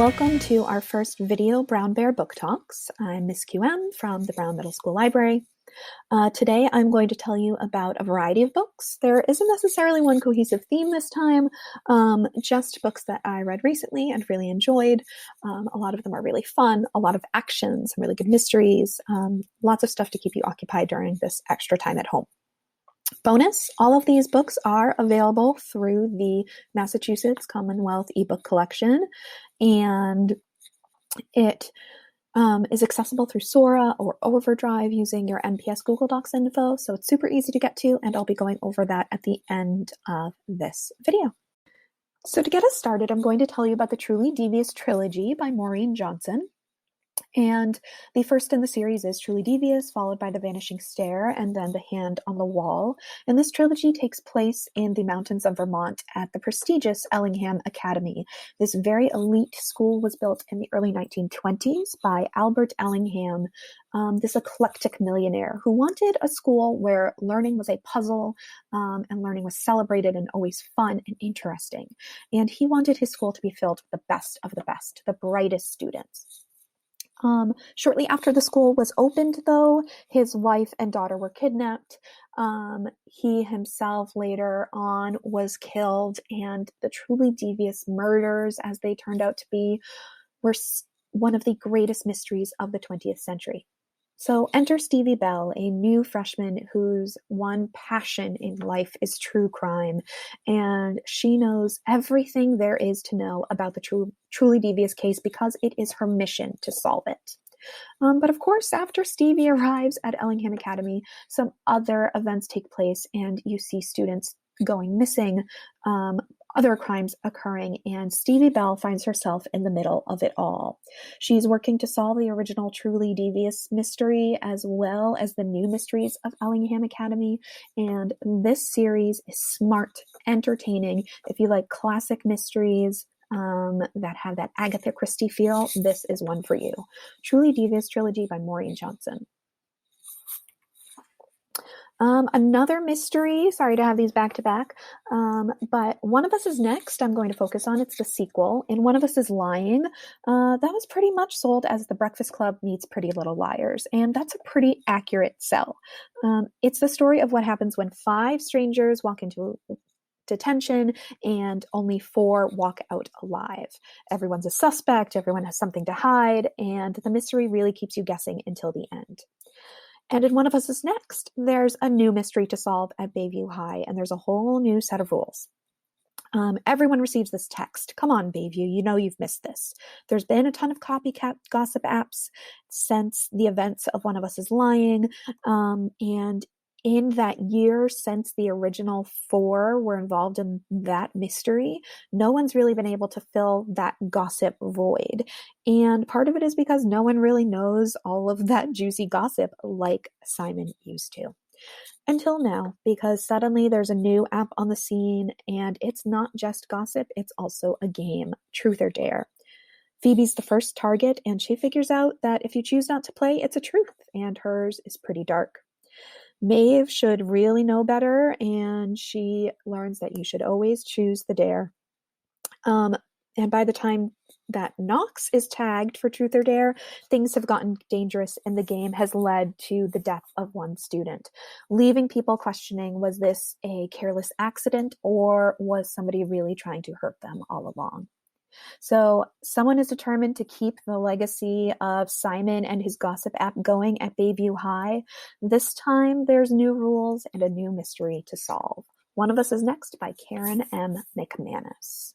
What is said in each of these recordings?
Welcome to our first video Brown Bear Book Talks. I'm Miss QM from the Brown Middle School Library. Today I'm going to tell you about a variety of books. There isn't necessarily one cohesive theme this time, just books that I read recently and really enjoyed. A lot of them are really fun, a lot of action, some really good mysteries, lots of stuff to keep you occupied during this extra time at home. Bonus, all of these books are available through the Massachusetts Commonwealth ebook collection, and it is accessible through Sora or Overdrive using your NPS Google Docs info, so it's super easy to get to, and I'll be going over that at the end of this video. So to get us started, I'm going to tell you about the Truly Devious trilogy by Maureen Johnson. And the first in the series is Truly Devious, followed by The Vanishing Stair, and then The Hand on the Wall. And this trilogy takes place in the mountains of Vermont at the prestigious Ellingham Academy. This very elite school was built in the early 1920s by Albert Ellingham, this eclectic millionaire who wanted a school where learning was a puzzle and learning was celebrated and always fun and interesting. And he wanted his school to be filled with the best of the best, the brightest students. Shortly after the school was opened, though, his wife and daughter were kidnapped. He himself later on was killed, and the Truly Devious murders, as they turned out to be, were one of the greatest mysteries of the 20th century. So enter Stevie Bell, a new freshman whose one passion in life is true crime, and she knows everything there is to know about the Truly Devious case because it is her mission to solve it. But of course, after Stevie arrives at Ellingham Academy, some other events take place, and you see students going missing, other crimes occurring, and Stevie Bell finds herself in the middle of it all. She's working to solve the original Truly Devious mystery as well as the new mysteries of Ellingham Academy, and this series is smart, entertaining. If you like classic mysteries that have that Agatha Christie feel, this is one for you. Truly Devious Trilogy by Maureen Johnson. Another mystery, sorry to have these back to back, but One of Us is Next I'm going to focus on. It's the sequel. And One of Us is Lying. That was pretty much sold as The Breakfast Club meets Pretty Little Liars, and that's a pretty accurate sell. It's the story of what happens when 5 strangers walk into detention and only 4 walk out alive. Everyone's a suspect, everyone has something to hide, and the mystery really keeps you guessing until the end. And in One of Us is Next, there's a new mystery to solve at Bayview High, and there's a whole new set of rules. Everyone receives this text. Come on, Bayview, you know you've missed this. There's been a ton of copycat gossip apps since the events of One of Us is Lying, and in that year since the original 4 were involved in that mystery, no one's really been able to fill that gossip void. And part of it is because no one really knows all of that juicy gossip like Simon used to. Until now, because suddenly there's a new app on the scene, and it's not just gossip, it's also a game, Truth or Dare. Phoebe's the first target, and she figures out that if you choose not to play, it's a truth, and hers is pretty dark. Maeve should really know better, and she learns that you should always choose the dare. And by the time that Knox is tagged for Truth or Dare, things have gotten dangerous, and the game has led to the death of one student, leaving people questioning, was this a careless accident, or was somebody really trying to hurt them all along? So someone is determined to keep the legacy of Simon and his gossip app going at Bayview High. This time there's new rules and a new mystery to solve. One of Us is Next by Karen M. McManus.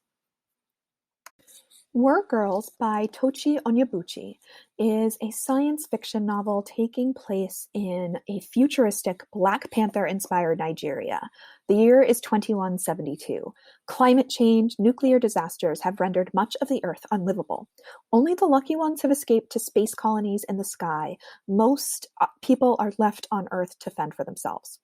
War Girls by Tochi Onyebuchi is a science fiction novel taking place in a futuristic Black Panther-inspired Nigeria. The year is 2172. Climate change, nuclear disasters have rendered much of the Earth unlivable. Only the lucky ones have escaped to space colonies in the sky. Most people are left on Earth to fend for themselves.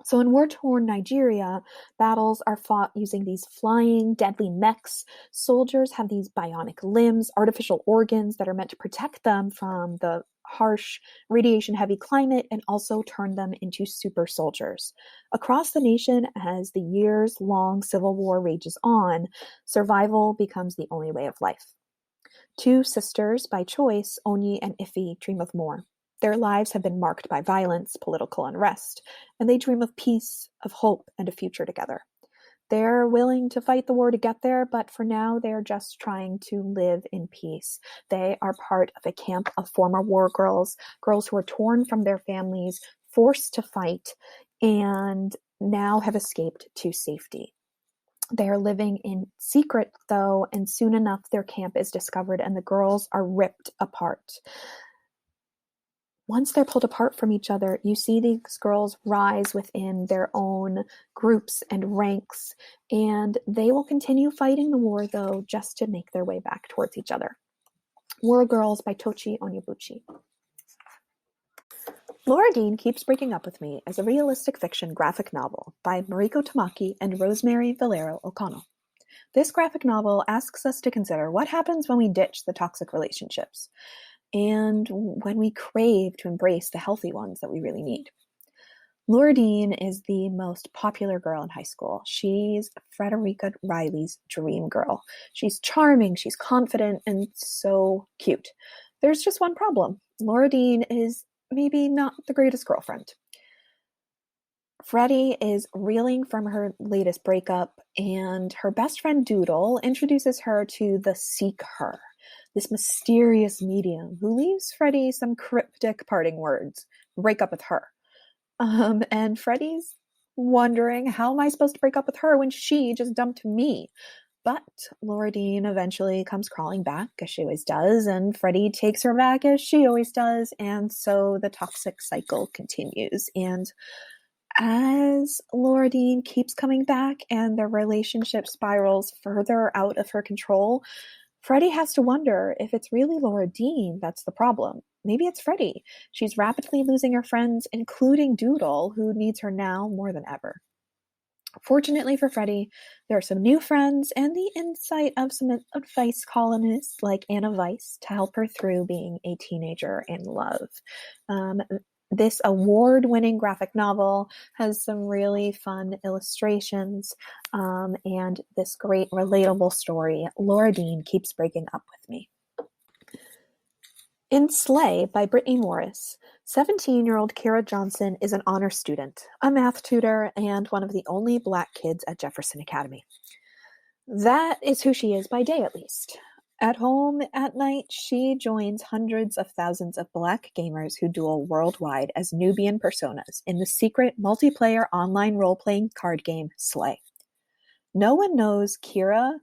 So in war-torn Nigeria, battles are fought using these flying, deadly mechs. Soldiers have these bionic limbs, artificial organs that are meant to protect them from the harsh, radiation-heavy climate and also turn them into super soldiers. Across the nation, as the years-long civil war rages on, survival becomes the only way of life. Two sisters by choice, Onyi and Iffy, dream of more. Their lives have been marked by violence, political unrest, and they dream of peace, of hope, and a future together. They're willing to fight the war to get there, but for now they're just trying to live in peace. They are part of a camp of former war girls, girls who are torn from their families, forced to fight, and now have escaped to safety. They are living in secret, though, and soon enough their camp is discovered and the girls are ripped apart. Once they're pulled apart from each other, you see these girls rise within their own groups and ranks, and they will continue fighting the war, though, just to make their way back towards each other. War Girls by Tochi Onyebuchi. Laura Dean Keeps Breaking Up With Me is a realistic fiction graphic novel by Mariko Tamaki and Rosemary Valero-O'Connell. This graphic novel asks us to consider what happens when we ditch the toxic relationships, and when we crave to embrace the healthy ones that we really need. Laura Dean is the most popular girl in high school. She's Frederica Riley's dream girl. She's charming, she's confident, and so cute. There's just one problem. Laura Dean is maybe not the greatest girlfriend. Freddie is reeling from her latest breakup, and her best friend Doodle introduces her to the Seeker, this mysterious medium who leaves Freddie some cryptic parting words. Break up with her. And Freddie's wondering, how am I supposed to break up with her when she just dumped me? But Laura Dean eventually comes crawling back, as she always does, and Freddie takes her back, as she always does, and so the toxic cycle continues. And as Laura Dean keeps coming back and their relationship spirals further out of her control, Freddie has to wonder if it's really Laura Dean that's the problem. Maybe it's Freddie. She's rapidly losing her friends, including Doodle, who needs her now more than ever. Fortunately for Freddie, there are some new friends and the insight of some advice columnists like Anna Weiss to help her through being a teenager in love. This award-winning graphic novel has some really fun illustrations and this great relatable story. Laura Dean Keeps Breaking Up With Me. In Slay by Britney Morris, 17-year-old Kira Johnson is an honor student, a math tutor, and one of the only Black kids at Jefferson Academy. That is who she is by day, at least. At home, at night, she joins hundreds of thousands of Black gamers who duel worldwide as Nubian personas in the secret multiplayer online role-playing card game Slay. No one knows Kira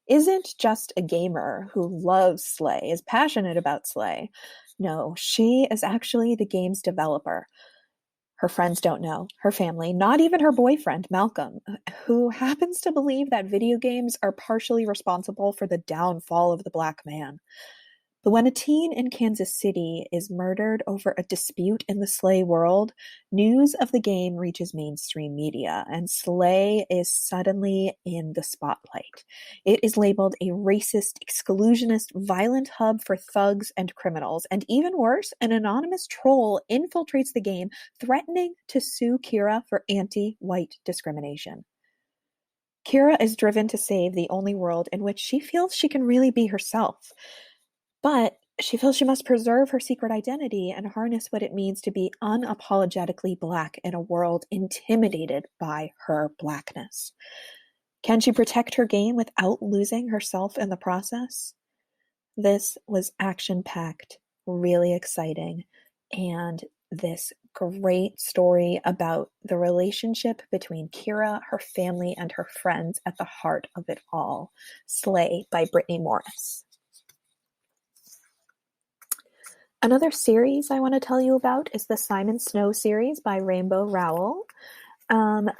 isn't just a gamer who loves Slay, is passionate about Slay. No, she is actually the game's developer. Her friends don't know, her family, not even her boyfriend, Malcolm, who happens to believe that video games are partially responsible for the downfall of the Black man. But when a teen in Kansas City is murdered over a dispute in the Slay world, news of the game reaches mainstream media, and Slay is suddenly in the spotlight. It is labeled a racist, exclusionist, violent hub for thugs and criminals, and even worse, an anonymous troll infiltrates the game, threatening to sue Kira for anti-white discrimination. Kira is driven to save the only world in which she feels she can really be herself. But she feels she must preserve her secret identity and harness what it means to be unapologetically Black in a world intimidated by her Blackness. Can she protect her game without losing herself in the process? This was action-packed, really exciting, and this great story about the relationship between Kira, her family, and her friends at the heart of it all. Slay by Britney Morris. Another series I want to tell you about is the Simon Snow series by Rainbow Rowell.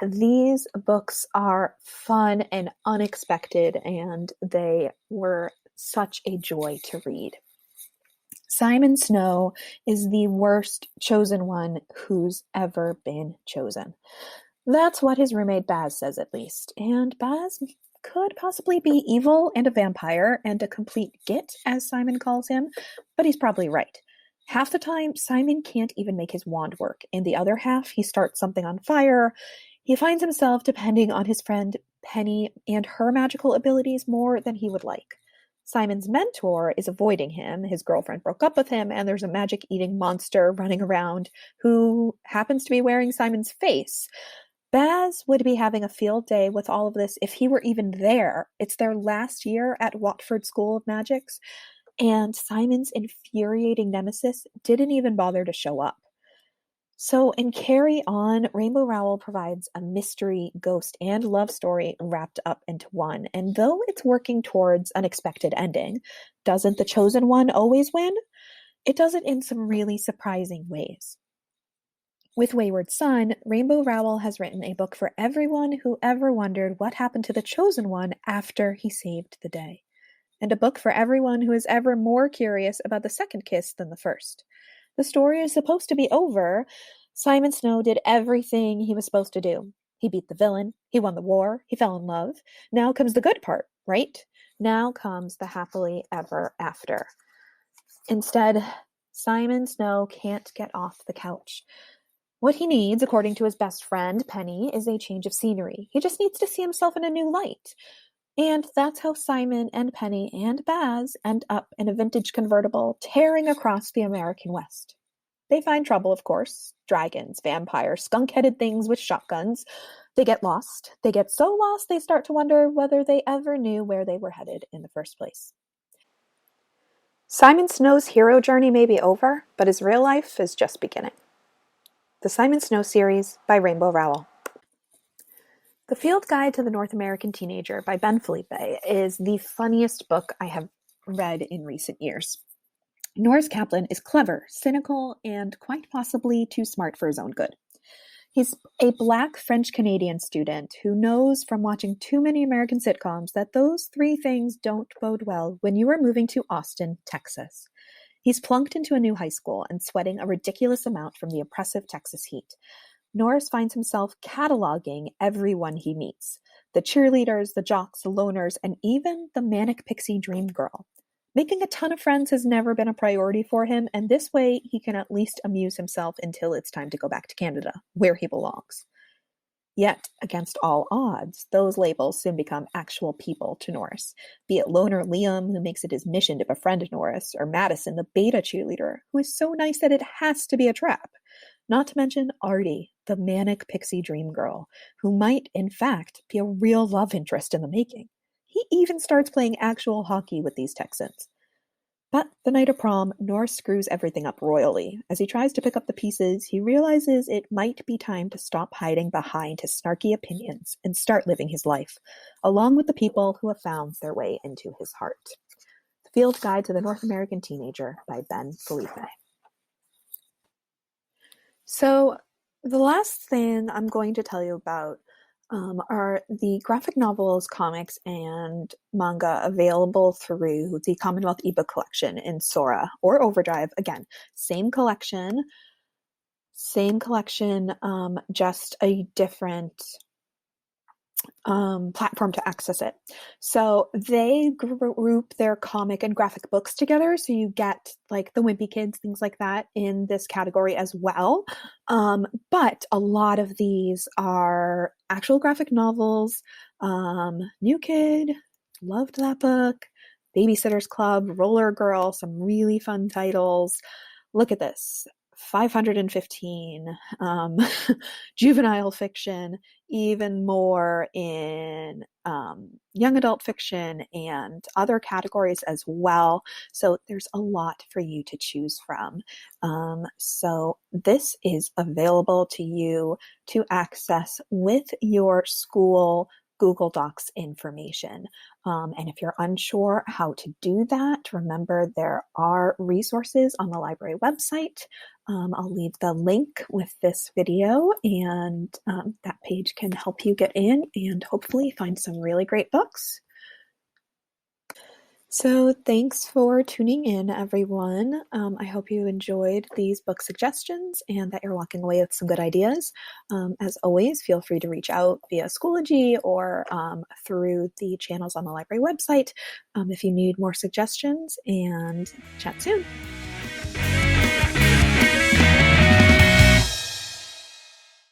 These books are fun and unexpected, and they were such a joy to read. Simon Snow is the worst chosen one who's ever been chosen. That's what his roommate Baz says, at least. And Baz could possibly be evil and a vampire and a complete git, as Simon calls him, but he's probably right. Half the time, Simon can't even make his wand work, and the other half, he starts something on fire. He finds himself depending on his friend Penny and her magical abilities more than he would like. Simon's mentor is avoiding him. His girlfriend broke up with him, and there's a magic-eating monster running around who happens to be wearing Simon's face. Baz would be having a field day with all of this if he were even there. It's their last year at Watford School of Magics, and Simon's infuriating nemesis didn't even bother to show up. So in Carry On, Rainbow Rowell provides a mystery, ghost, and love story wrapped up into one. And though it's working towards an expected ending, doesn't the chosen one always win? It does it in some really surprising ways. With Wayward Son, Rainbow Rowell has written a book for everyone who ever wondered what happened to the chosen one after he saved the day. And a book for everyone who is ever more curious about the second kiss than the first. The story is supposed to be over. Simon Snow did everything he was supposed to do. He beat the villain. He won the war. He fell in love. Now comes the good part, right? Now comes the happily ever after. Instead, Simon Snow can't get off the couch. What he needs, according to his best friend, Penny, is a change of scenery. He just needs to see himself in a new light. And that's how Simon and Penny and Baz end up in a vintage convertible tearing across the American West. They find trouble, of course. Dragons, vampires, skunk-headed things with shotguns. They get lost. They get so lost they start to wonder whether they ever knew where they were headed in the first place. Simon Snow's hero journey may be over, but his real life is just beginning. The Simon Snow series by Rainbow Rowell. The Field Guide to the North American Teenager by Ben Philippe is the funniest book I have read in recent years. Norris Kaplan is clever, cynical, and quite possibly too smart for his own good. He's a Black French-Canadian student who knows from watching too many American sitcoms that those three things don't bode well when you are moving to Austin, Texas. He's plunked into a new high school and sweating a ridiculous amount from the oppressive Texas heat. Norris finds himself cataloging everyone he meets. The cheerleaders, the jocks, the loners, and even the manic pixie dream girl. Making a ton of friends has never been a priority for him, and this way he can at least amuse himself until it's time to go back to Canada, where he belongs. Yet, against all odds, those labels soon become actual people to Norris. Be it loner Liam, who makes it his mission to befriend Norris, or Madison, the beta cheerleader, who is so nice that it has to be a trap. Not to mention Artie, the manic pixie dream girl, who might, in fact, be a real love interest in the making. He even starts playing actual hockey with these Texans. But the night of prom, Norris screws everything up royally. As he tries to pick up the pieces, he realizes it might be time to stop hiding behind his snarky opinions and start living his life, along with the people who have found their way into his heart. The Field Guide to the North American Teenager by Ben Philippe. So the last thing I'm going to tell you about are the graphic novels, comics, and manga available through the Commonwealth ebook collection in Sora or Overdrive. Again, same collection, just a different platform to access it. So they group their comic and graphic books together, so you get like the Wimpy Kids, things like that in this category as well. But a lot of these are actual graphic novels. New Kid, loved that book. Babysitter's Club, Roller Girl, some really fun titles. Look at this. 515, juvenile fiction, even more in young adult fiction and other categories as well. So there's a lot for you to choose from. So this is available to you to access with your school Google Docs information. And if you're unsure how to do that, remember there are resources on the library website. I'll leave the link with this video, and that page can help you get in and hopefully find some really great books. So thanks for tuning in, everyone. I hope you enjoyed these book suggestions and that you're walking away with some good ideas. As always, feel free to reach out via Schoology or through the channels on the library website if you need more suggestions, and chat soon.